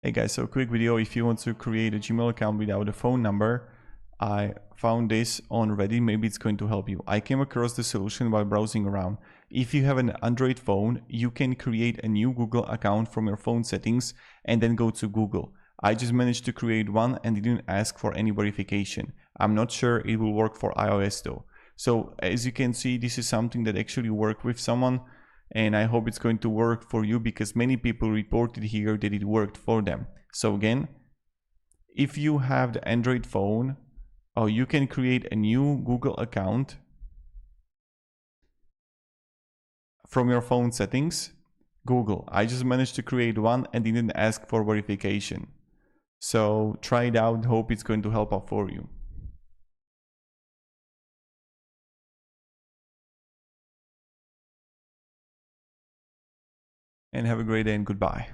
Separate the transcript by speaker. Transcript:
Speaker 1: Hey guys, so quick video. If you want to create a Gmail account without a phone number, I found this on Reddit. Maybe it's going to help you. I came across the solution while browsing around. If you have an Android phone, you can create a new Google account from your phone settings and then go to Google. I just managed to create one and didn't ask for any verification. I'm not sure it will work for iOS though. So as you can see, this is something that actually worked with someone, and I hope it's going to work for you because many people reported here that it worked for them. So again, if you have the Android phone, you can create a new Google account from your phone settings. Google. I just managed to create one and didn't ask for verification. So try it out. Hope it's going to help out for you. And have a great day and goodbye.